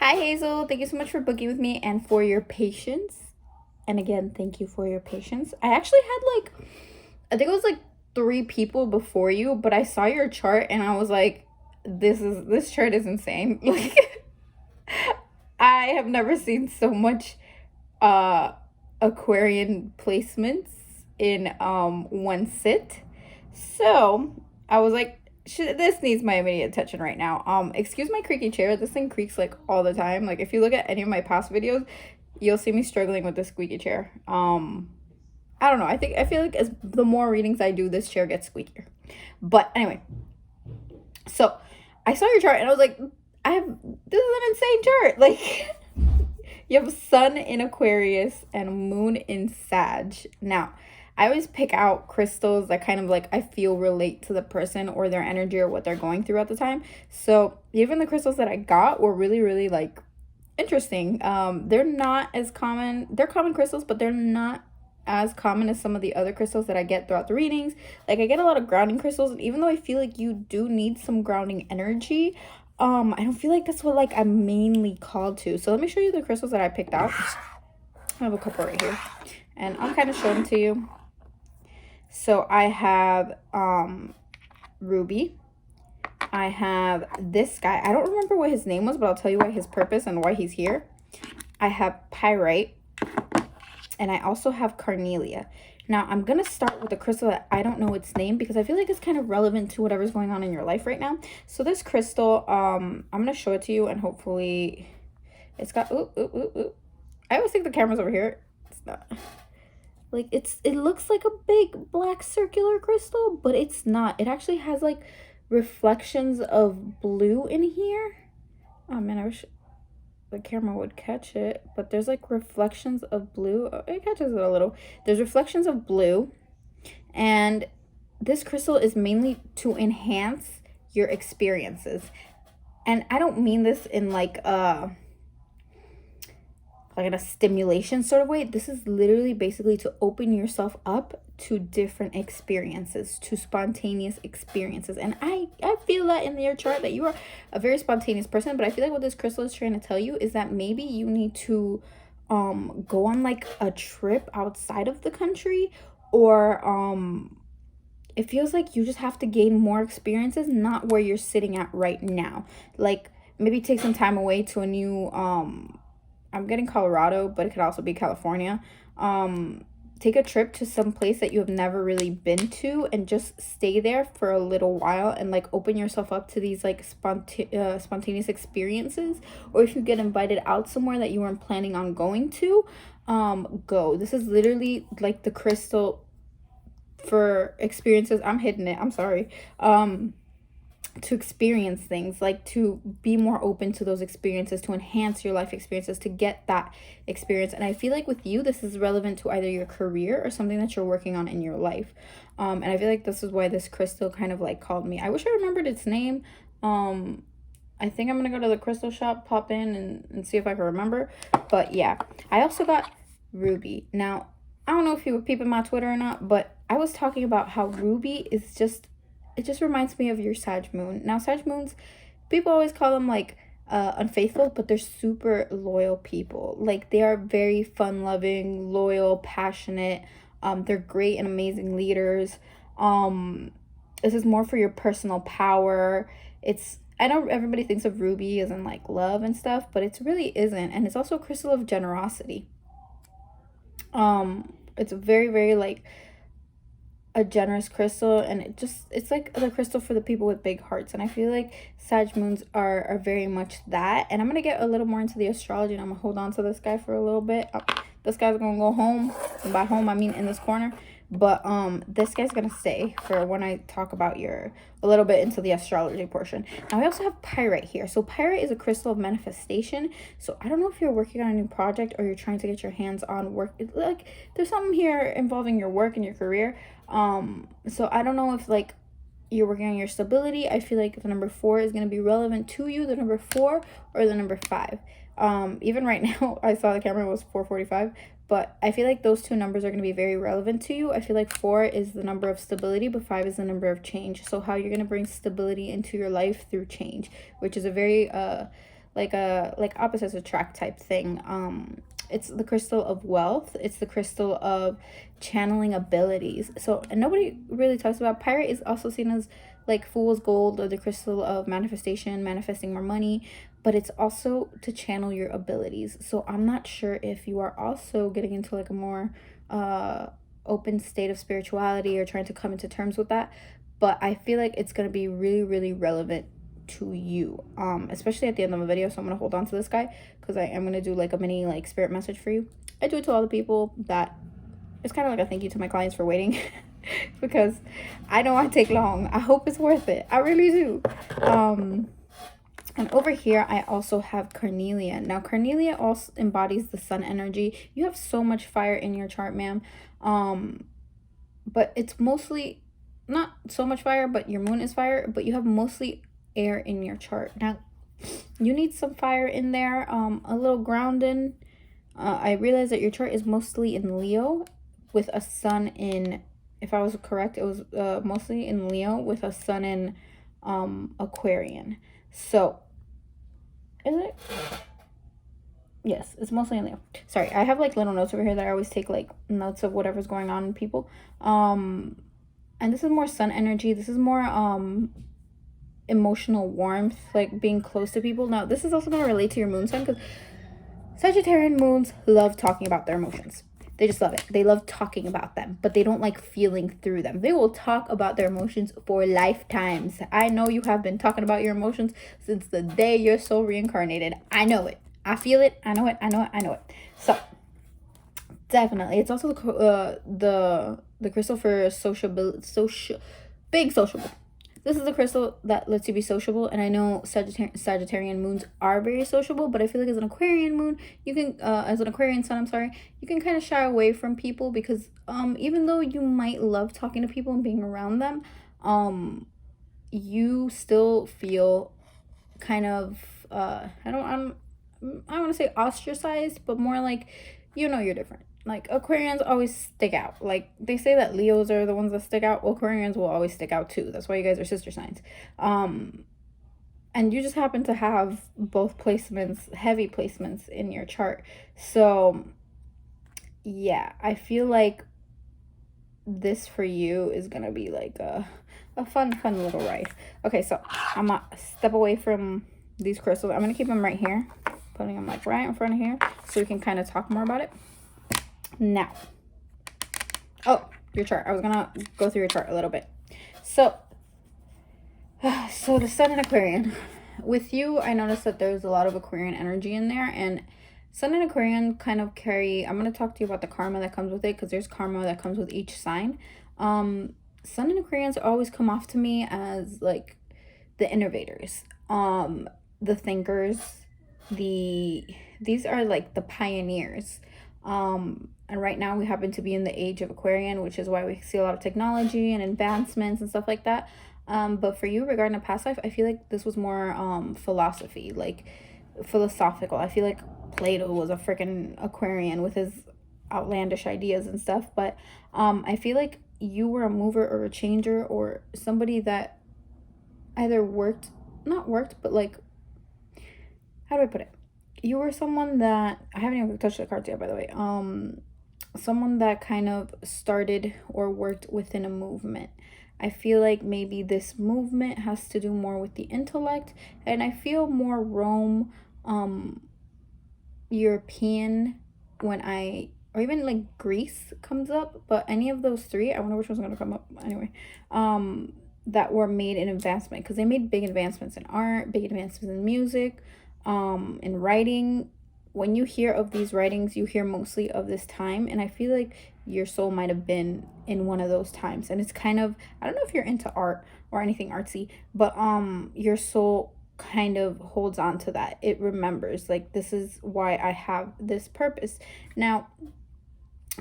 Hi, Hazel. Thank you so much for booking with me and for your patience. And again, thank you for your patience. I actually had I think it was like 3 people before you, but I saw your chart and I was like, this chart is insane. Like, I have never seen so much uh Aquarian placements in one sit. So I was like, this needs my immediate attention right now. Excuse my creaky chair. This thing creaks like all the time. Like if you look at any of my past videos, you'll see me struggling with this squeaky chair. I don't know. I feel like as the more readings I do, this chair gets squeakier. But anyway, so I saw your chart and I was like, this is an insane chart. Like you have sun in Aquarius and moon in Sag. Now, I always pick out crystals that kind of like I feel relate to the person or their energy or what they're going through at the time. So even the crystals that I got were really, really like interesting. They're not as common. They're common crystals, but they're not as common as some of the other crystals that I get throughout the readings. Like I get a lot of grounding crystals, and even though I feel like you do need some grounding energy, I don't feel like that's what like I'm mainly called to. So let me show you the crystals that I picked out. I have a couple right here, and I'll kind of show them to you. So I have ruby. I have this guy. I don't remember what his name was, but I'll tell you what his purpose and why he's here. I have pyrite. And I also have carnelia. Now, I'm going to start with a crystal that I don't know its name because I feel like it's kind of relevant to whatever's going on in your life right now. So this crystal, I'm going to show it to you and hopefully it's got, I always think the camera's over here. It's not. Like, it looks like a big black circular crystal, but it's not. It actually has, like, reflections of blue in here. Oh, man, I wish the camera would catch it, but there's like reflections of blue. Oh, it catches it a little. There's reflections of blue, and this crystal is mainly to enhance your experiences. And I don't mean this in like in a stimulation sort of way. This is literally basically to open yourself up to different experiences, to spontaneous experiences. And I feel that in your chart that you are a very spontaneous person, but I feel like what this crystal is trying to tell you is that maybe you need to go on like a trip outside of the country, or it feels like you just have to gain more experiences, not where you're sitting at right now. Like maybe take some time away to a new I'm getting Colorado, but it could also be California. Take a trip to some place that you have never really been to and just stay there for a little while and like open yourself up to these like spontaneous experiences. Or if you get invited out somewhere that you weren't planning on going to, go. This is literally like the crystal for experiences. I'm hitting it. I'm sorry. To experience things, like to be more open to those experiences, to enhance your life experiences, to get that experience. And I feel like with you, this is relevant to either your career or something that you're working on in your life. And I feel like this is why this crystal kind of like called me. I wish I remembered its name. I think I'm gonna go to the crystal shop, pop in and see if I can remember. But yeah, I also got ruby. Now, I don't know if you were peeping my Twitter or not, but I was talking about how ruby is just, it just reminds me of your Sag moon. Now, Sag moons, people always call them like unfaithful, but they're super loyal people. Like they are very fun-loving, loyal, passionate. They're great and amazing leaders. This is more for your personal power. I know everybody thinks of ruby as in like love and stuff, but it really isn't. And it's also a crystal of generosity. It's very, very like a generous crystal, and it's like the crystal for the people with big hearts. And I feel like Sag moons are very much that. And I'm gonna get a little more into the astrology, and I'm gonna hold on to this guy for a little bit. This guy's gonna go home, and by home I mean in this corner, but this guy's gonna stay for when I talk about a little bit into the astrology portion. Now I also have pyrite here. So pyrite is a crystal of manifestation. So I don't know if you're working on a new project or you're trying to get your hands on work. Like there's something here involving your work and your career. So I don't know if like you're working on your stability. I feel like the number 4 is going to be relevant to you, the number 4 or the number 5. Even right now, I saw the camera was 4:45, but I feel like those two numbers are going to be very relevant to you. I feel like 4 is the number of stability, but 5 is the number of change. So how you're going to bring stability into your life through change, which is a very like opposites attract type thing. It's the crystal of wealth. It's the crystal of channeling abilities. So, and nobody really talks about pyrite is also seen as like fool's gold, or the crystal of manifestation, manifesting more money, but it's also to channel your abilities. So I'm not sure if you are also getting into like a more open state of spirituality or trying to come into terms with that, but I feel like it's going to be really, really relevant to you, especially at the end of the video. So I'm gonna hold on to this guy because I am gonna do like a mini like spirit message for you. I do it to all the people that it's kind of like a thank you to my clients for waiting because I know I take long. I hope it's worth it. I really do. And over here, I also have Carnelia. Now, Carnelia also embodies the sun energy. You have so much fire in your chart, ma'am. But it's mostly not so much fire, but your moon is fire, but you have mostly air in your chart. Now, you need some fire in there, a little grounding. I realize that your chart is mostly in Leo with a sun in, if I was correct, it was mostly in Leo with a sun in Aquarian. So, is it? Yes, it's mostly in Leo. Sorry, I have like little notes over here that I always take like notes of whatever's going on in people. And this is more sun energy. This is more emotional warmth, like being close to people. Now, this is also going to relate to your moon sign because Sagittarian moons love talking about their emotions. They just love it. They love talking about them, but they don't like feeling through them. They will talk about their emotions for lifetimes. I know you have been talking about your emotions since the day your soul reincarnated. I know it. I feel it. I know it. I know it. I know it. So, definitely. It's also the crystal for big sociable. This is the crystal that lets you be sociable, and I know Sagittarian moons are very sociable, but I feel like as an Aquarian moon, you can, as an Aquarian sun, I'm sorry, you can kind of shy away from people because, even though you might love talking to people and being around them, you still feel kind of, I don't want to say ostracized, but more like, you're different. Like, Aquarians always stick out. Like, they say that Leos are the ones that stick out. Well, Aquarians will always stick out too. That's why you guys are sister signs. And you just happen to have both placements, heavy placements in your chart. So, yeah, I feel like this for you is going to be like a fun little ride. Okay, so I'm going to step away from these crystals. I'm going to keep them right here. Putting them like right in front of here so we can kind of talk more about it. Now, your chart. I was gonna go through your chart a little bit. So the sun in Aquarian. With you, I noticed that there's a lot of Aquarian energy in there, and sun and Aquarian kind of carry, I'm gonna talk to you about the karma that comes with it, because there's karma that comes with each sign. Sun and Aquarians always come off to me as like the innovators, the thinkers, these are like the pioneers. And right now we happen to be in the age of Aquarian, which is why we see a lot of technology and advancements and stuff like that. But for you, regarding a past life, I feel like this was more philosophy, like philosophical. I feel like Plato was a freaking Aquarian with his outlandish ideas and stuff. But I feel like you were a mover or a changer, or somebody that either not worked, but like, how do I put it? You were someone that, I haven't even touched the cards yet, by the way. Someone that kind of started or worked within a movement. I feel like maybe this movement has to do more with the intellect, and I feel more Rome, European or even like Greece comes up, but any of those three, I wonder which one's gonna come up anyway, that were made in advancement, because they made big advancements in art, big advancements in music, in writing. When you hear of these writings, you hear mostly of this time, and I feel like your soul might have been in one of those times. And it's kind of, I don't know if you're into art or anything artsy, but your soul kind of holds on to that. It remembers, like, this is why I have this purpose. Now,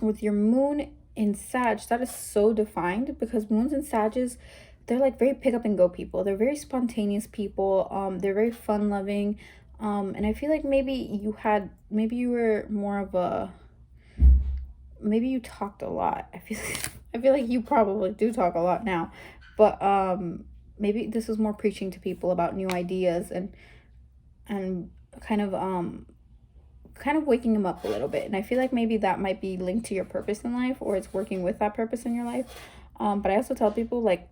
with your moon in Sag, that is so defined, because moons in Sages, they're like very pick up and go people. They're very spontaneous people. They're very fun loving. And I feel like maybe you were more of a, maybe you talked a lot. I feel like you probably do talk a lot now, but maybe this is more preaching to people about new ideas and kind of waking them up a little bit. And I feel like maybe that might be linked to your purpose in life, or it's working with that purpose in your life. But I also tell people, like,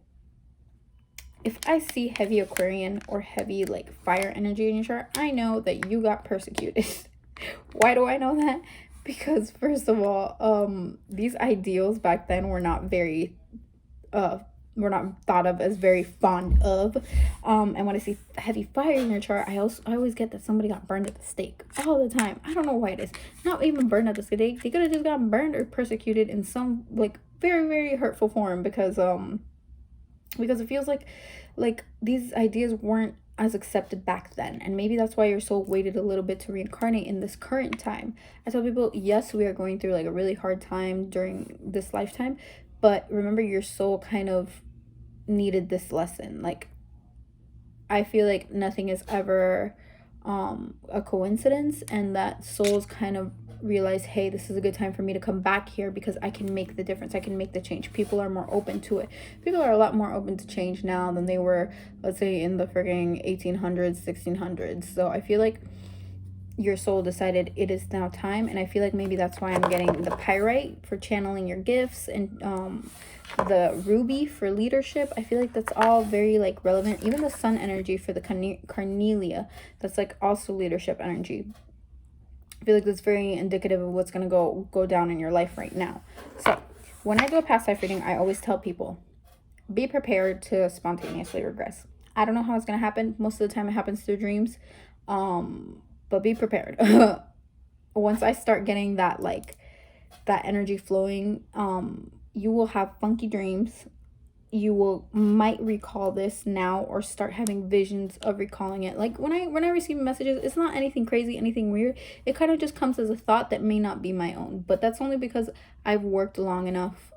if I see heavy Aquarian or heavy like fire energy in your chart, I know that you got persecuted. Why do I know that? Because first of all, these ideals back then were not very were not thought of as very fond of. And when I see heavy fire in your chart, I always get that somebody got burned at the stake all the time. I don't know why it is. Not even burned at the stake. They could have just gotten burned or persecuted in some like very, very hurtful form, because it feels like these ideas weren't as accepted back then, and maybe that's why your soul waited a little bit to reincarnate in this current time. I tell people, yes, we are going through like a really hard time during this lifetime, but remember, your soul kind of needed this lesson. Like, I feel like nothing is ever a coincidence, and that souls kind of realize, hey, this is a good time for me to come back here because I can make the difference. I can make the change. People are more open to it. People are a lot more open to change now than they were, let's say, in the frigging 1800s, 1600s. So I feel like your soul decided it is now time, and I feel like maybe that's why I'm getting the pyrite for channeling your gifts, and the ruby for leadership. I feel like that's all very like relevant. Even the sun energy for the carnelia, that's like also leadership energy. I feel like that's very indicative of what's going to go down in your life right now. So when I do a past life reading, I always tell people, be prepared to spontaneously regress. I don't know how it's going to happen. Most of the time it happens through dreams. But be prepared. Once I start getting that, like, that energy flowing, you will have funky dreams. You might recall this now, or start having visions of recalling it. Like when I receive messages, it's not anything crazy, anything weird. It kind of just comes as a thought that may not be my own, but that's only because I've worked long enough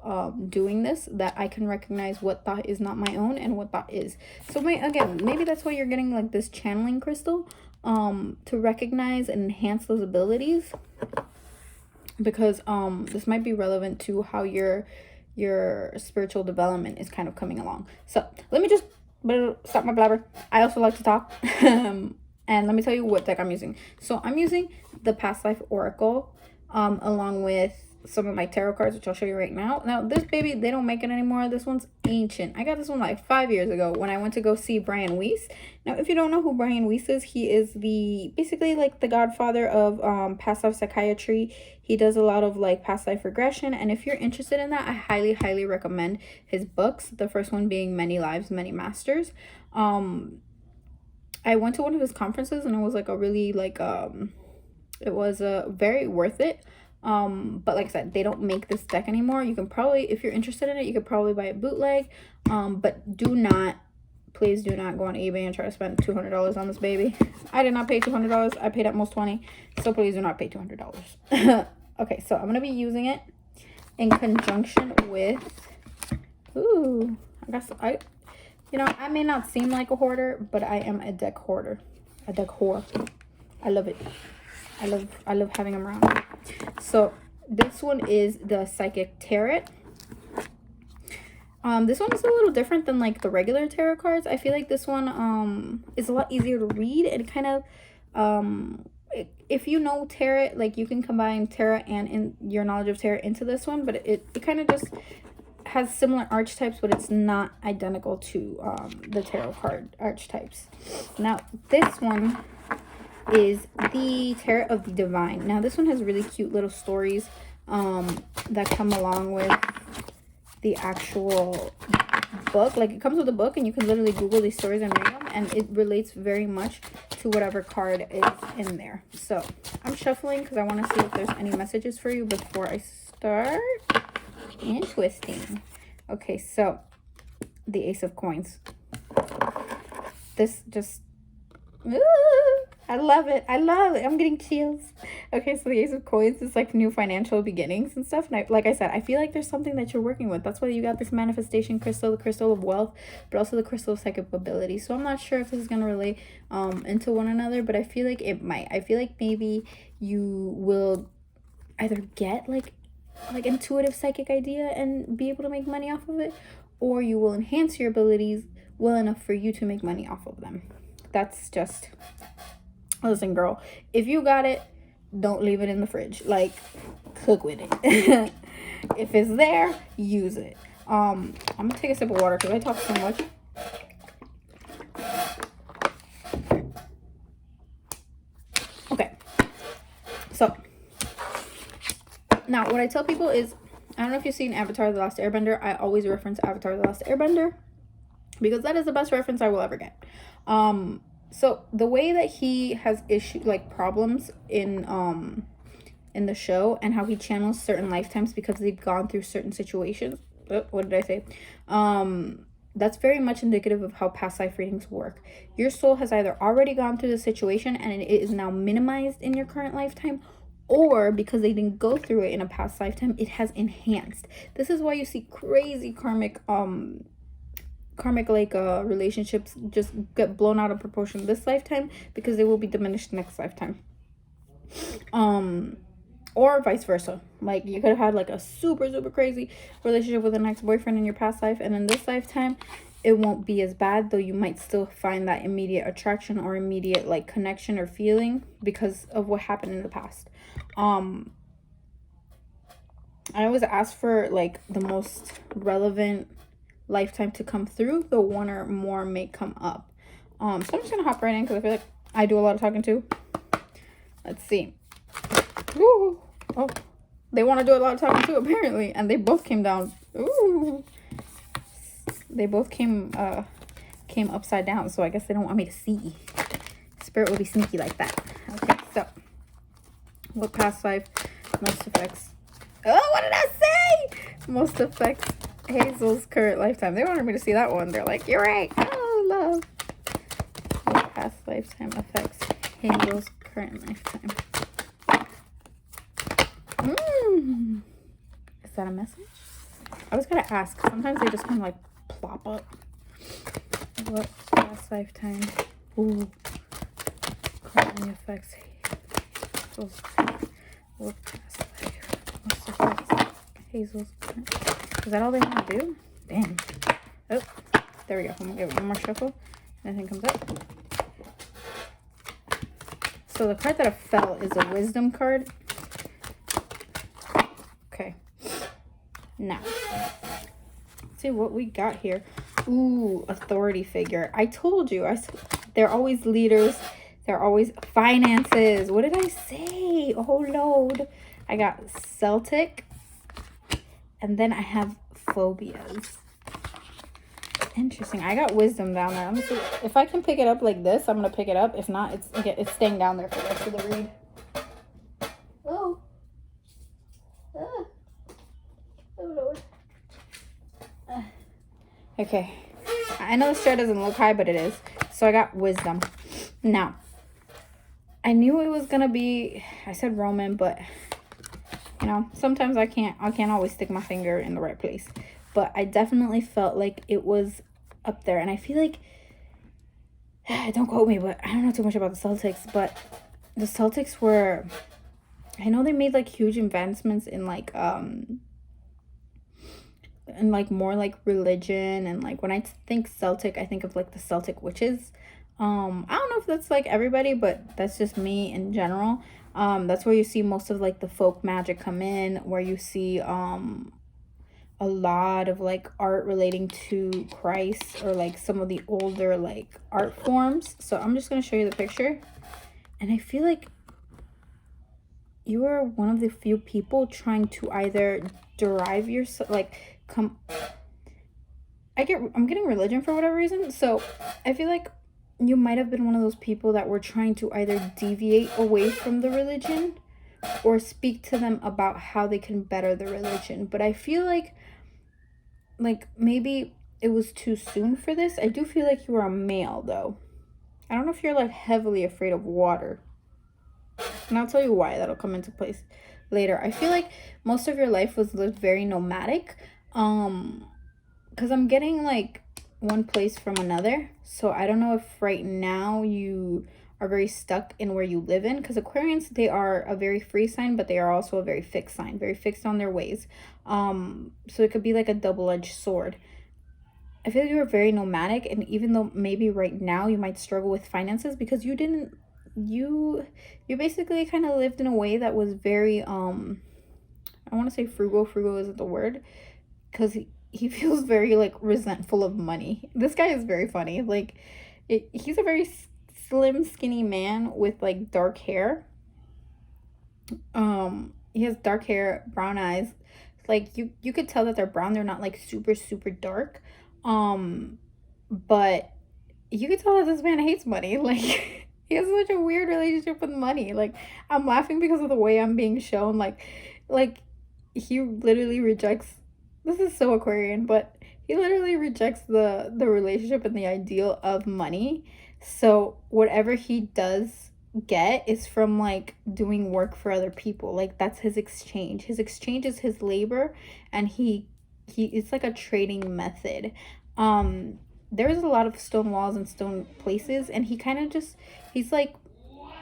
doing this that I can recognize what thought is not my own and what thought is. So maybe that's why you're getting like this channeling crystal, to recognize and enhance those abilities, because this might be relevant to how your spiritual development is kind of coming along. So let me just stop my blabber. I also like to talk. And let me tell you what deck I'm using. So I'm using the Past Life Oracle, along with some of my tarot cards, which I'll show you right now. Now this baby, they don't make it anymore. This one's ancient. I got this one like 5 years ago when I went to go see Brian Weiss. Now if you don't know who Brian Weiss is, he is basically like the godfather of past life psychiatry. He does a lot of like past life regression, and if you're interested in that, I highly recommend his books. The first one being Many Lives, Many Masters. I went to one of his conferences, and it was like a really like it was very worth it. But like I said, they don't make this deck anymore. You can probably, if you're interested in it, you could probably buy it bootleg. But please do not go on eBay and try to spend $200 on this baby. I did not pay $200. I paid at most $20. So please do not pay $200. Okay, so I'm going to be using it in conjunction with, I may not seem like a hoarder, but I am a deck hoarder. A deck whore. I love it. I love having them around. So this one is the Psychic Tarot. This one is a little different than like the regular tarot cards. I feel like this one is a lot easier to read, and kind of if you know tarot, like you can combine tarot and in your knowledge of tarot into this one, but it kind of just has similar archetypes, but it's not identical to the tarot card archetypes. Now this one is the Tarot of the Divine. Now this one has really cute little stories that come along with the actual book. Like it comes with a book, and you can literally Google these stories and read them, and it relates very much to whatever card is in there. So I'm shuffling because I want to see if there's any messages for you before I start and twisting. Okay, so the Ace of Coins. This just I love it. I'm getting chills. Okay, so the Ace of Coins is like new financial beginnings and stuff. And like I said, I feel like there's something that you're working with. That's why you got this manifestation crystal, the crystal of wealth, but also the crystal of psychic ability. So I'm not sure if this is going to relate into one another, but I feel like it might. I feel like maybe you will either get like intuitive psychic idea and be able to make money off of it, or you will enhance your abilities well enough for you to make money off of them. That's just Listen, girl, if you got it, don't leave it in the fridge. Like, cook with it. If it's there, use it. I'm gonna take a sip of water because I talk so much. Okay, so now what I tell people is, I don't know if you've seen Avatar: The Last Airbender. I always reference Avatar: The Last Airbender because that is the best reference I will ever get. So the way that he has problems in the show, and how he channels certain lifetimes because they've gone through certain situations. What did I say? That's very much indicative of how past life readings work. Your soul has either already gone through the situation and it is now minimized in your current lifetime, or because they didn't go through it in a past lifetime, it has enhanced. This is why you see crazy karmic relationships just get blown out of proportion this lifetime because they will be diminished next lifetime. Or vice versa. Like, you could have had like a super crazy relationship with an ex-boyfriend in your past life, and in this lifetime it won't be as bad, though you might still find that immediate attraction or immediate like connection or feeling because of what happened in the past. I always ask for like the most relevant lifetime to come through, though one or more may come up. So I'm just gonna hop right in because I feel like I do a lot of talking too. Let's see. Ooh. Oh, they want to do a lot of talking too, apparently, and they both came down. Ooh, they both came upside down, so I guess they don't want me to see. Spirit will be sneaky like that. Okay, so what past life most affects? Oh, what did I say? Most affects Hazel's current lifetime. They wanted me to see that one. They're like, you're right. Oh, love. What past lifetime affects Hazel's current lifetime? Is that a message? I was gonna ask. Sometimes they just kind of like plop up. What past lifetime? Ooh. Currently affects Hazel's. What past life? Most affects Hazel's current. Is that all they want to do? Damn. Oh, there we go. I'm gonna give it one more shuffle. Nothing comes up. So the card that I fell is a wisdom card. Okay. Now, let's see what we got here. Ooh, authority figure. I told you. They're always leaders. They're always finances. What did I say? Oh, Lord. I got Celtic. And then I have phobias. Interesting. I got wisdom down there. Let me see. If I can pick it up like this, I'm going to pick it up. If not, it's staying down there for the rest of the read. Oh. Oh, Lord. Okay. I know this chair doesn't look high, but it is. So I got wisdom. Now, I knew it was going to be, I said Roman, but, you know, sometimes I can't always stick my finger in the right place. But I definitely felt like it was up there. And I feel like, don't quote me, but I don't know too much about the Celtics. But the Celtics were, I know they made like huge advancements in like more like religion, and like when I think Celtic, I think of like the Celtic witches. I don't know if that's like everybody, but that's just me in general. That's where you see most of like the folk magic come in, where you see a lot of like art relating to Christ, or like some of the older like art forms. So I'm just gonna show you the picture, and I feel like you are one of the few people trying to either derive yourself, like I'm getting religion for whatever reason. So I feel like you might have been one of those people that were trying to either deviate away from the religion or speak to them about how they can better the religion. But I feel like maybe it was too soon for this. I do feel like you were a male though. I don't know if you're like heavily afraid of water. And I'll tell you why. That'll come into place later. I feel like most of your life was lived very nomadic. Because I'm getting like one place from another. So I don't know if right now you are very stuck in where you live in. Because Aquarians, they are a very free sign, but they are also a very fixed sign. Very fixed on their ways. So it could be like a double-edged sword. I feel like you were very nomadic. And even though maybe right now you might struggle with finances because you didn't you basically kind of lived in a way that was very I want to say frugal isn't the word, because he feels very like resentful of money. This guy is very funny. Like he's a very slim skinny man with like dark hair. He has dark hair, brown eyes. Like you could tell that they're brown. They're not like super dark. But you could tell that this man hates money. Like he has such a weird relationship with money. Like I'm laughing because of the way I'm being shown. Like he literally rejects. This is so Aquarian, but he literally rejects the relationship and the ideal of money. So whatever he does get is from like doing work for other people. Like that's his exchange. His exchange is his labor, and he it's like a trading method. There's a lot of stone walls and stone places, and he kind of just he's like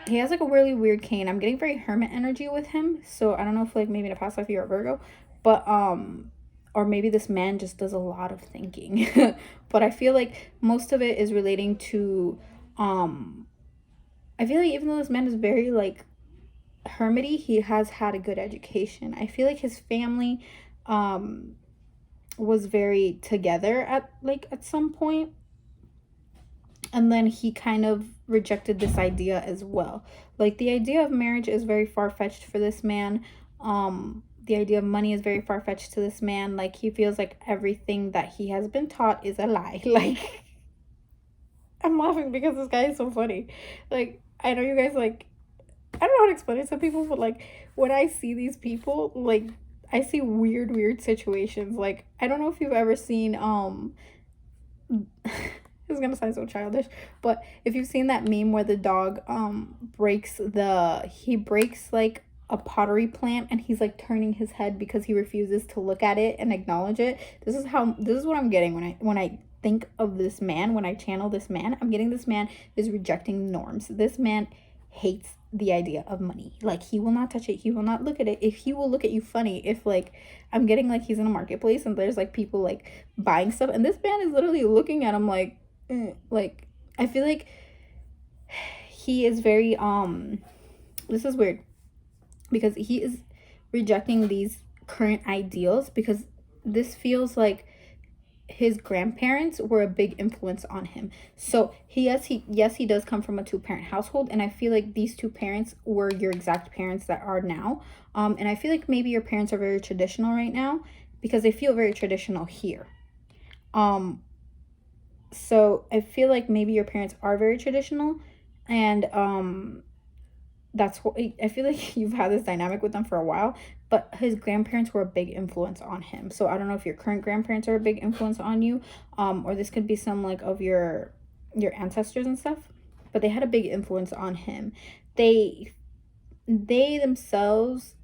he has like a really weird cane. I'm getting very hermit energy with him, so I don't know if like maybe in a past life you're a Virgo, but or maybe this man just does a lot of thinking. But I feel like most of it is relating to I feel like even though this man is very like hermity, he has had a good education. I feel like his family was very together at some point, and then he kind of rejected this idea as well. Like the idea of marriage is very far-fetched for this man. The idea of money is very far-fetched to this man. Like he feels like everything that he has been taught is a lie. Like I'm laughing because this guy is so funny. Like I know you guys like I don't know how to explain it to people, but like when I see these people, like I see weird situations. Like I don't know if you've ever seen it's gonna sound so childish, but if you've seen that meme where the dog breaks like a pottery plant, and he's like turning his head because he refuses to look at it and acknowledge it. This is what I'm getting when I think of this man, when I channel this man. I'm getting this man is rejecting norms. This man hates the idea of money. Like he will not touch it, he will not look at it. If he will look at you funny, if like I'm getting like he's in a marketplace and there's like people like buying stuff, and this man is literally looking at him like like I feel like he is very this is weird because he is rejecting these current ideals, because this feels like his grandparents were a big influence on him. So yes, he does come from a two-parent household, and I feel like these two parents were your exact parents that are now. And I feel like maybe your parents are very traditional right now because they feel very traditional here. So I feel like maybe your parents are very traditional, and that's what I feel like you've had this dynamic with them for a while, but his grandparents were a big influence on him. So I don't know if your current grandparents are a big influence on you, or this could be some like of your ancestors and stuff, but they had a big influence on him. They themselves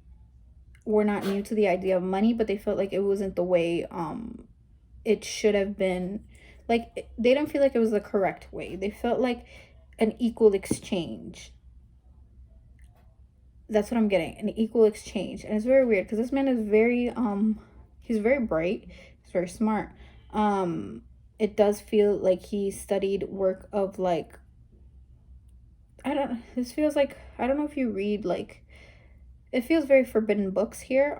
were not new to the idea of money, but they felt like it wasn't the way it should have been. Like they didn't feel like it was the correct way. They felt like an equal exchange. That's what I'm getting, an equal exchange. And it's very weird because this man is very he's very bright, he's very smart. It does feel like he studied work of like this feels like, I don't know if you read like, it feels very forbidden books here,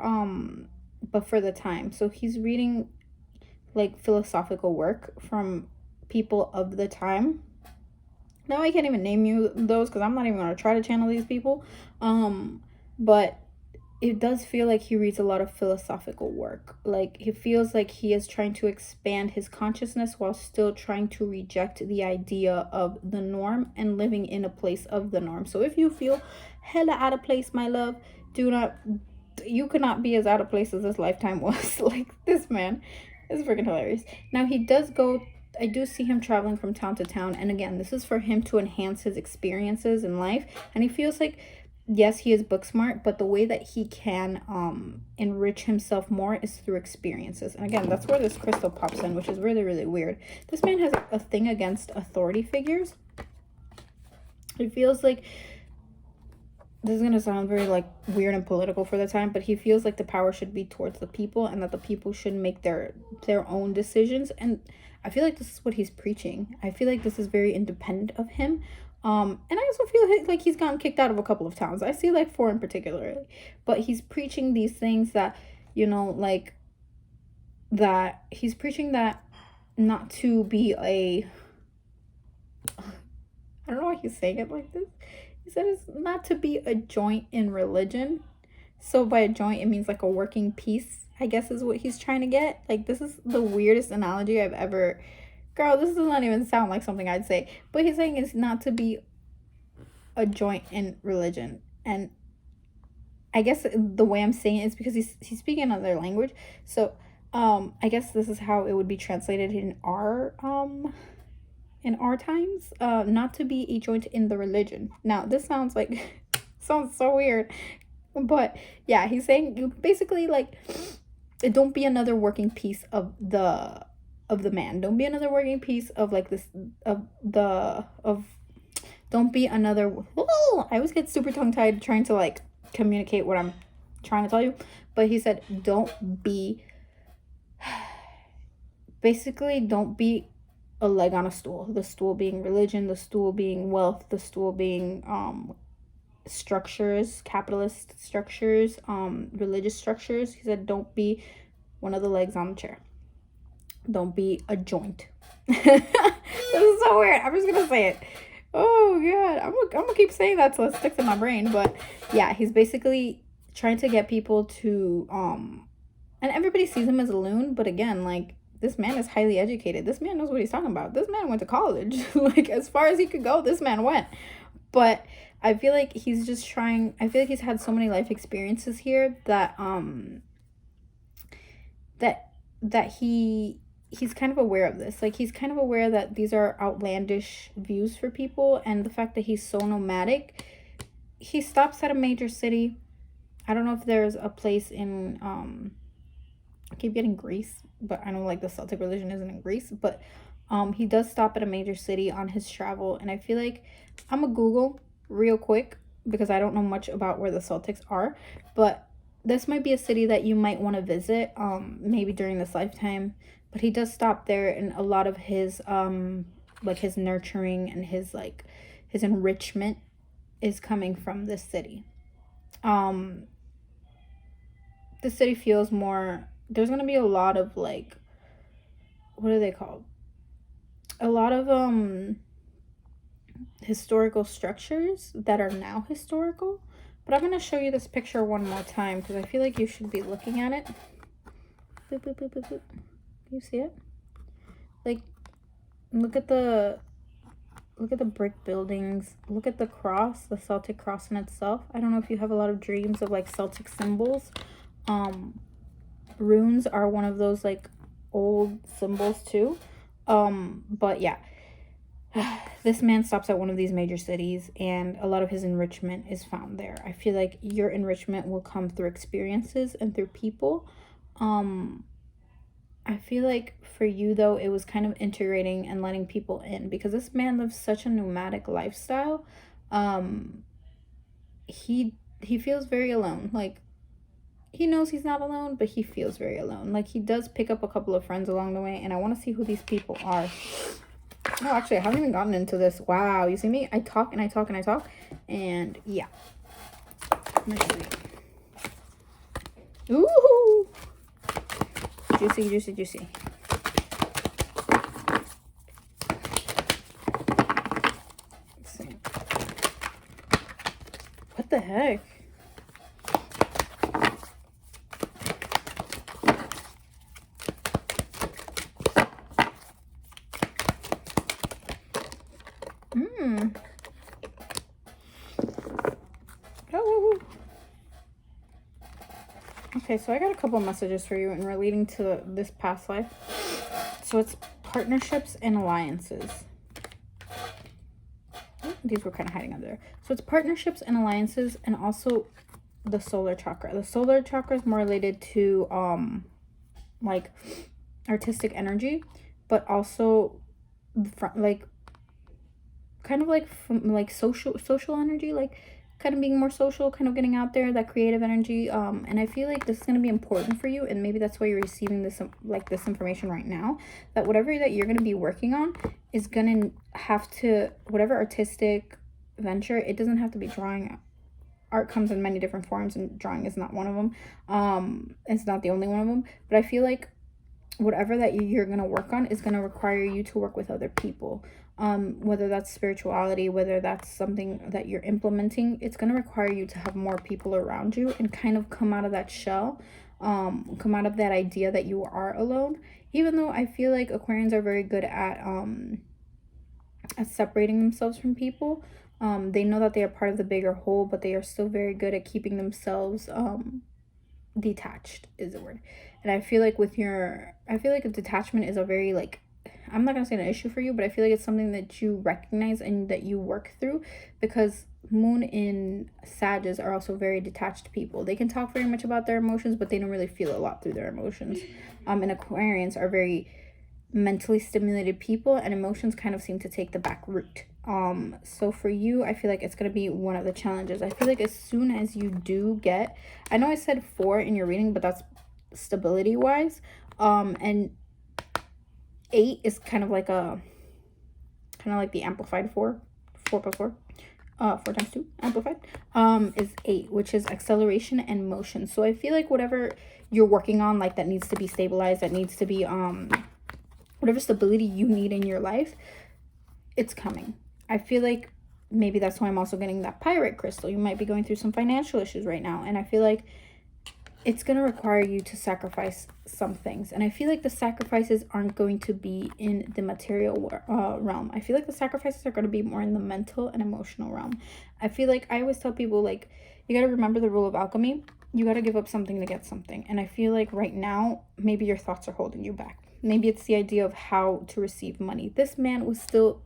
but for the time. So he's reading like philosophical work from people of the time. Now I can't even name you those because I'm not even going to try to channel these people. But it does feel like he reads a lot of philosophical work. Like he feels like he is trying to expand his consciousness while still trying to reject the idea of the norm and living in a place of the norm. So if you feel hella out of place, my love, you could not be as out of place as this lifetime was. Like this man is freaking hilarious. Now I do see him traveling from town to town, and again, this is for him to enhance his experiences in life. And he feels like, yes, he is book smart, but the way that he can enrich himself more is through experiences. And again, that's where this crystal pops in, which is really weird. This man has a thing against authority figures. It feels like, this is going to sound very like weird and political for the time, but he feels like the power should be towards the people and that the people should make their own decisions. And I feel like this is what he's preaching. I feel like this is very independent of him. And I also feel like he's gotten kicked out of a couple of towns. I see like 4 in particular, but he's preaching these things that, you know, like that he's preaching that not to be a, I don't know why he's saying it like this. He said it's not to be a joint in religion. So by a joint, it means like a working piece, I guess is what he's trying to get. Like, this is the weirdest analogy I've ever. Girl, this does not even sound like something I'd say. But he's saying it's not to be a joint in religion. And I guess the way I'm saying it is because he's speaking another language. So I guess this is how it would be translated in our times. Not to be a joint in the religion. Now this sounds like sounds so weird. But yeah, he's saying you basically like, don't be another working piece of the man. Don't be another working piece of like this don't be another. Oh, I always get super tongue tied trying to like communicate what I'm trying to tell you. But he said don't be, basically don't be a leg on a stool. The stool being religion, the stool being wealth, the stool being structures, capitalist structures, religious structures. He said don't be one of the legs on the chair. Don't be a joint. This is so weird. I'm just gonna say it. Oh god, I'm gonna keep saying that till it sticks in my brain. But yeah, he's basically trying to get people to and everybody sees him as a loon, but again, like, this man is highly educated. This man knows what he's talking about. This man went to college. Like, as far as he could go, this man went. But I feel like he's just trying, I feel like he's had so many life experiences here that he's kind of aware of this. Like, he's kind of aware that these are outlandish views for people, and the fact that he's so nomadic. He stops at a major city. I don't know if there's a place in I keep getting Greece, but I know like the Celtic religion isn't in Greece, but he does stop at a major city on his travel. And I feel like I'm gonna Google real quick because I don't know much about where the Celtics are, but this might be a city that you might want to visit maybe during this lifetime. But he does stop there, and a lot of his like his nurturing and his like his enrichment is coming from this city. The city feels more, there's gonna be a lot of like, what are they called, a lot of historical structures that are now historical. But I'm gonna show you this picture one more time because I feel like you should be looking at it. Boop, boop, boop, boop, boop. You see it? Like, look at the brick buildings. Look at the cross, the Celtic cross in itself. I don't know if you have a lot of dreams of like Celtic symbols. Runes are one of those like old symbols too. But yeah, this man stops at one of these major cities, and a lot of his enrichment is found there. I feel like your enrichment will come through experiences and through people. I feel like for you though, it was kind of integrating and letting people in, because this man lives such a nomadic lifestyle. He feels very alone. Like, he knows he's not alone, but he feels very alone. Like, he does pick up a couple of friends along the way, and I want to see who these people are. No, actually, I haven't even gotten into this. Wow, you see me? I talk and I talk and I talk, and yeah. Let me show you. Ooh! Juicy, juicy, juicy. Let's see. What the heck? Okay, so I got a couple messages for you in relating to this past life. So it's partnerships and alliances. These were kind of hiding under there. So it's partnerships and alliances, and also the solar chakra. The solar chakra is more related to like artistic energy, but also like kind of like from like social energy, like kind of being more social, kind of getting out there, that creative energy. And I feel like this is going to be important for you, and maybe that's why you're receiving this like this information right now, that whatever that you're going to be working on is gonna have to, whatever artistic venture, it doesn't have to be drawing. Art comes in many different forms, and drawing is not one of them. It's not the only one of them, but I feel like whatever that you're going to work on is going to require you to work with other people. Whether that's spirituality, whether that's something that you're implementing, it's going to require you to have more people around you and kind of come out of that shell, come out of that idea that you are alone. Even though I feel like Aquarians are very good at separating themselves from people. They know that they are part of the bigger whole, but they are still very good at keeping themselves detached is the word. And I feel like a detachment is a very, like, I'm not gonna say an issue for you, but I feel like it's something that you recognize and that you work through, because moon in Sages are also very detached people. They can talk very much about their emotions, but they don't really feel a lot through their emotions. And Aquarians are very mentally stimulated people, and emotions kind of seem to take the back route. So for you, I feel like it's going to be one of the challenges. I feel like as soon as you do get, I know I said 4 in your reading, but that's stability wise. And 8 is kind of like the amplified 4 plus 4, 4 times 2 amplified, is 8, which is acceleration and motion. So I feel like whatever you're working on, like, that needs to be stabilized, that needs to be, whatever stability you need in your life, it's coming. I feel like maybe that's why I'm also getting that pirate crystal. You might be going through some financial issues right now, and I feel like it's going to require you to sacrifice some things. And I feel like the sacrifices aren't going to be in the material realm. I feel like the sacrifices are going to be more in the mental and emotional realm. I feel like I always tell people, like, you got to remember the rule of alchemy. You got to give up something to get something. And I feel like right now, maybe your thoughts are holding you back. Maybe it's the idea of how to receive money. This man was still,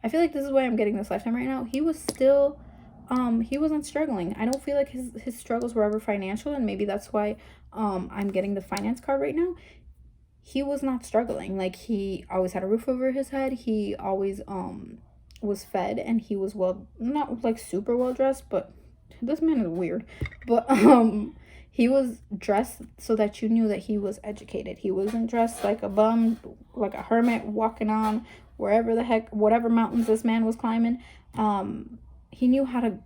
I feel like this is why I'm getting this lifetime right now. He was still, he wasn't struggling. I don't feel like his struggles were ever financial, and maybe that's why I'm getting the finance card right now. He was not struggling. Like, he always had a roof over his head. He always was fed, and he was, well, not like super well dressed, but this man is weird. But he was dressed so that you knew that he was educated. He wasn't dressed like a bum, like a hermit walking on wherever the heck, whatever mountains this man was climbing. He knew how to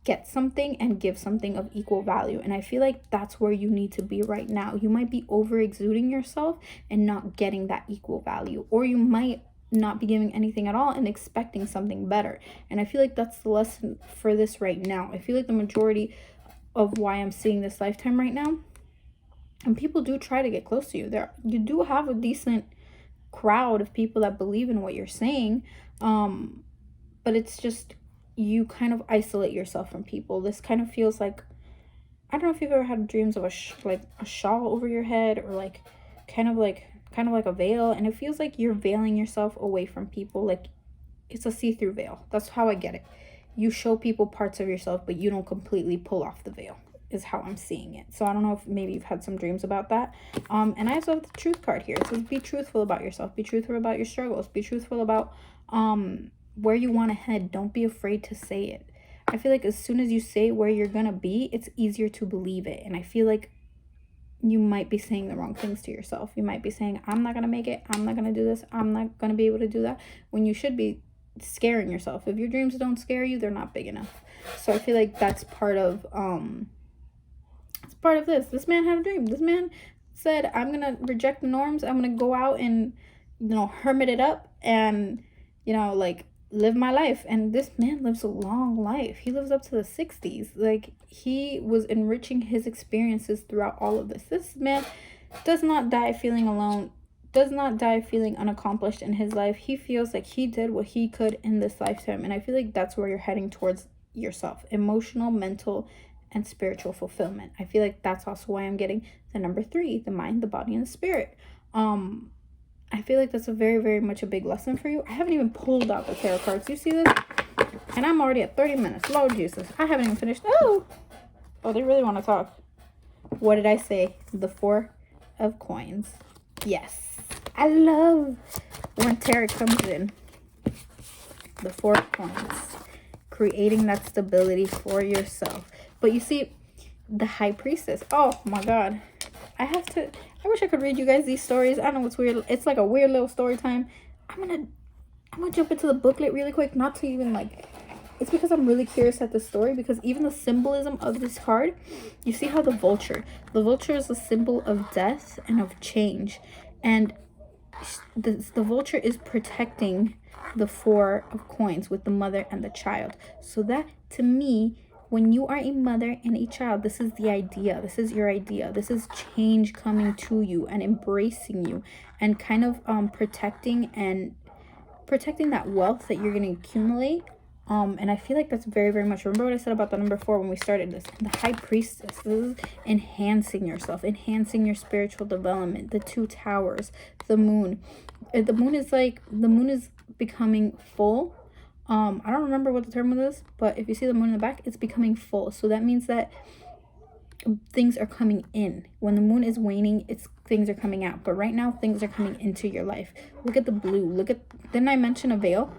get something and give something of equal value. And I feel like that's where you need to be right now. You might be over exuding yourself and not getting that equal value, or you might not be giving anything at all and expecting something better. And I feel like that's the lesson for this right now. I feel like the majority of why I'm seeing this lifetime right now, and people do try to get close to you. You do have a decent crowd of people that believe in what you're saying, but it's just, you kind of isolate yourself from people. This kind of feels like, I don't know if you've ever had dreams of a shawl over your head, or like kind of like a veil, and it feels like you're veiling yourself away from people. Like, it's a see-through veil. That's how I get it. You show people parts of yourself, but you don't completely pull off the veil, is how I'm seeing it. So I don't know if maybe you've had some dreams about that. And I also have the truth card here. It says, be truthful about yourself. Be truthful about your struggles. Be truthful about where you want to head. Don't be afraid to say it. I feel like as soon as you say where you're going to be, it's easier to believe it. And I feel like you might be saying the wrong things to yourself. You might be saying, I'm not going to make it. I'm not going to do this. I'm not going to be able to do that. When you should be scaring yourself. If your dreams don't scare you, they're not big enough. So I feel like that's part of this. This man had a dream. This man said, I'm gonna reject the norms. I'm gonna go out and, hermit it up and, like, live my life. And this man lives a long life. He lives up to the 60s. Like, he was enriching his experiences throughout all of this. This man does not die feeling alone, does not die feeling unaccomplished in his life. He feels like he did what he could in this lifetime. And I feel like that's where you're heading towards yourself. Emotional, mental, and spiritual fulfillment. I feel like that's also why I'm getting the number 3, the mind, the body, and the spirit. I feel like that's a very, very much a big lesson for you. I haven't even pulled out the tarot cards. You see this? And I'm already at 30 minutes. Lord Jesus. I haven't even finished. Oh, they really want to talk. What did I say? The 4 of coins. Yes. I love when tarot comes in. The 4 of coins. Creating that stability for yourself. But you see, the high priestess. Oh my God. I wish I could read you guys these stories. I know it's weird. It's like a weird little story time. I'm gonna I'm gonna jump into the booklet really quick, not to even like, it's because I'm really curious at the story, because even the symbolism of this card, you see how the vulture is a symbol of death and of change, and the vulture is protecting the Four of Coins with the mother and the child. So that, to me, when you are a mother and a child, this is the idea. This is your idea. This is change coming to you and embracing you, and kind of protecting that wealth that you're going to accumulate. And I feel like that's very, very much, remember what I said about the number 4 when we started this, the High Priestess. This is enhancing yourself, enhancing your spiritual development. The 2 towers, the moon. The moon is becoming full. I don't remember what the term was, but if you see the moon in the back, it's becoming full. So that means that things are coming in. When the moon is waning, things are coming out. But right now, things are coming into your life. Look at the blue. Didn't I mention a veil?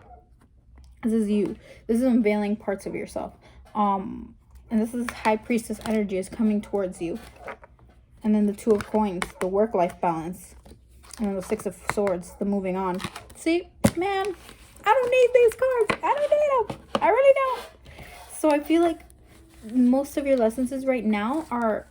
This is you. This is unveiling parts of yourself. And this is High Priestess energy is coming towards you. And then the 2 of Coins, the work-life balance. And then the 6 of Swords, the moving on. See, man, I don't need these cards. I don't need them. I really don't. So I feel like most of your lessons right now are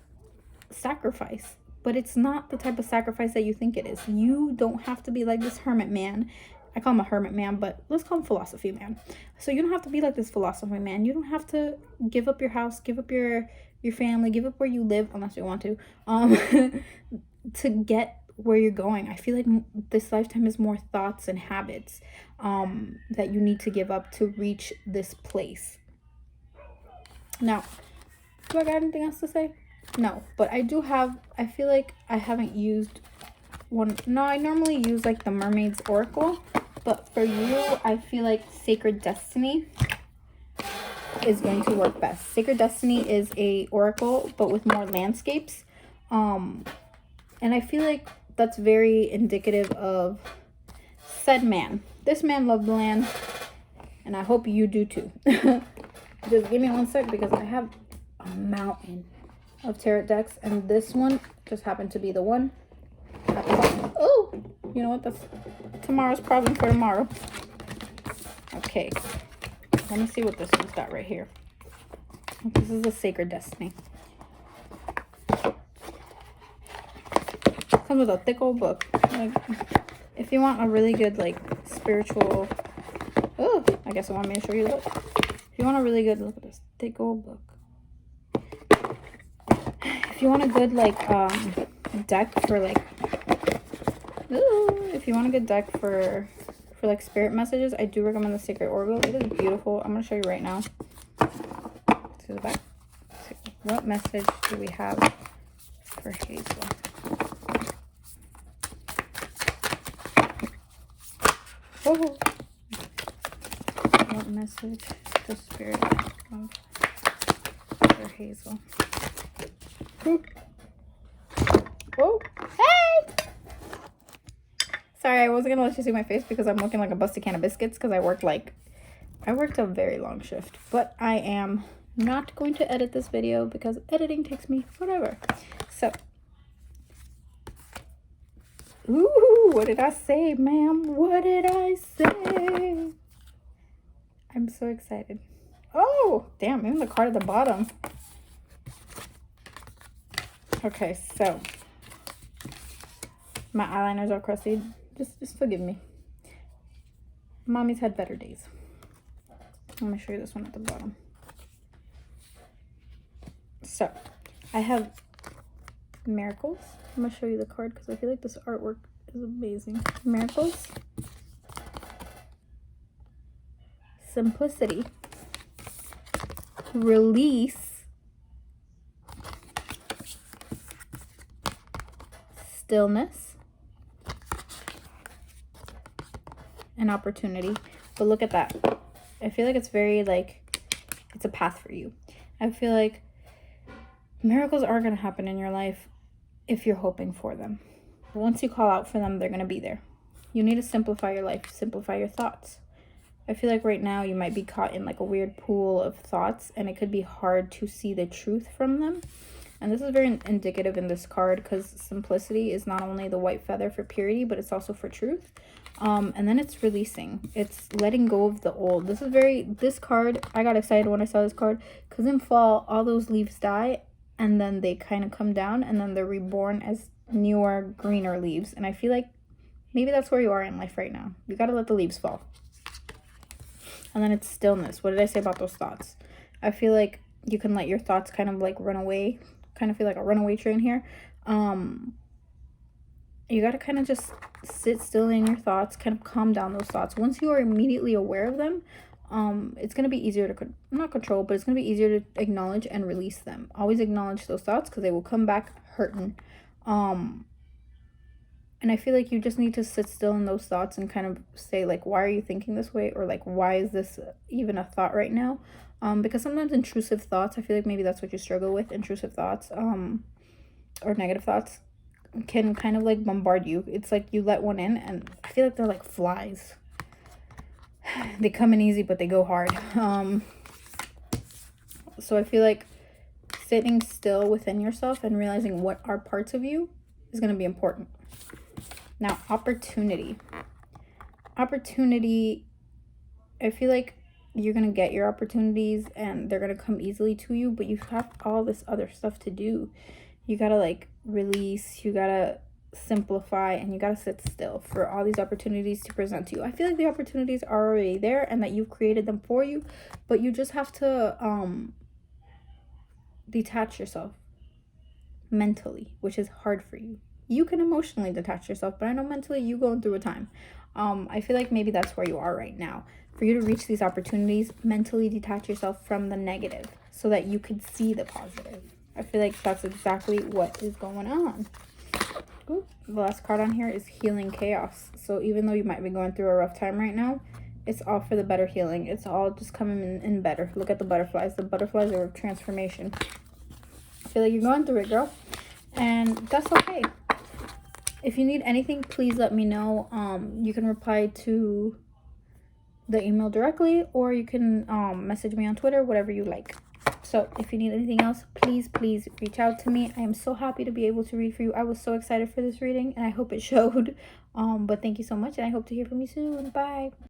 sacrifice. But it's not the type of sacrifice that you think it is. You don't have to be like this hermit man. I call him a hermit man, but let's call him philosophy man. So you don't have to be like this philosophy man. You don't have to give up your house, give up your family, give up where you live, unless you want to, to get where you're going. I feel like this lifetime is more thoughts and habits that you need to give up to reach this place. Now, do I got anything else to say? No, but I feel like I haven't used one. No, I normally use like the Mermaid's Oracle, but for you, I feel like Sacred Destiny is going to work best. Sacred Destiny is a oracle, but with more landscapes. And I feel like that's very indicative of said man. This man loved the land, and I hope you do too. Just give me one sec, because I have a mountain of tarot decks, and this one just happened to be the one. Oh, you know what? That's tomorrow's problem for tomorrow. Okay, let me see what this one's got right here. This is the Sacred Destiny. Comes with a thick old book. Like, if you want a really good like spiritual, oh, I guess I want me to show you the book. If you want a really good, look at this thick old book. If you want a good like deck for like, ooh, if you want a good deck for like spirit messages, I do recommend the Sacred Oracle. It is beautiful. I'm gonna show you right now. To the back. What message do we have for Hazel? Oh. What message does Spirit have for Hazel? Oh, hey! Sorry, I wasn't gonna let you see my face because I'm looking like a busted can of biscuits, because I worked a very long shift. But I am not going to edit this video because editing takes me forever. So, ooh, what did I say, ma'am? What did I say? I'm so excited. Oh, damn, even the card at the bottom. Okay, so my eyeliners are crusty. Just forgive me. Mommy's had better days. Let me show you this one at the bottom. So, I have Miracles. I'm going to show you the card because I feel like this artwork is amazing. Miracles. Simplicity. Release. Stillness. And opportunity. But look at that. I feel like it's very like, it's a path for you. I feel like miracles are going to happen in your life if you're hoping for them. Once you call out for them, they're going to be there. You need to simplify your life, simplify your thoughts. I feel like right now you might be caught in like a weird pool of thoughts, and it could be hard to see the truth from them. And this is very indicative in this card because simplicity is not only the white feather for purity, but it's also for truth. And then it's releasing. It's letting go of the old. This card, I got excited when I saw this card, because in fall, all those leaves die, and then they kind of come down, and then they're reborn as newer, greener leaves. And I feel like maybe that's where you are in life right now. You got to let the leaves fall. And then it's stillness. What did I say about those thoughts? I feel like you can let your thoughts kind of like run away. Kind of feel like a runaway train here. You got to kind of just sit still in your thoughts, kind of calm down those thoughts. Once you are immediately aware of them, it's going to be easier to, not control, but it's going to be easier to acknowledge and release them. Always acknowledge those thoughts, because they will come back hurting. And I feel like you just need to sit still in those thoughts and kind of say, like, why are you thinking this way? Or like, why is this even a thought right now? Because sometimes intrusive thoughts, I feel like maybe that's what you struggle with, intrusive thoughts, or negative thoughts, can kind of like bombard you. It's like you let one in, and I feel like they're like flies. They come in easy, but they go hard. So I feel like sitting still within yourself and realizing what are parts of you is going to be important. Now, opportunity. Opportunity, I feel like you're going to get your opportunities and they're going to come easily to you, but you have all this other stuff to do. You got to like release, you got to simplify, and you got to sit still for all these opportunities to present to you. I feel like the opportunities are already there and that you've created them for you, but you just have to detach yourself mentally, which is hard for you. You can emotionally detach yourself, but I know mentally you going through a time. I feel like maybe that's where you are right now. For you to reach these opportunities, mentally detach yourself from the negative so that you could see the positive. I feel like that's exactly what is going on. Ooh, the last card on here is healing chaos. So even though you might be going through a rough time right now, it's all for the better healing. It's all just coming in better. Look at the butterflies. The butterflies are transformation. I feel like you're going through it, girl. And that's okay. If you need anything, please let me know. You can reply to the email directly, or you can message me on Twitter, whatever you like. So if you need anything else, please reach out to me. I am so happy to be able to read for you. I was so excited for this reading, and I hope it showed. But thank you so much, and I hope to hear from you soon. Bye.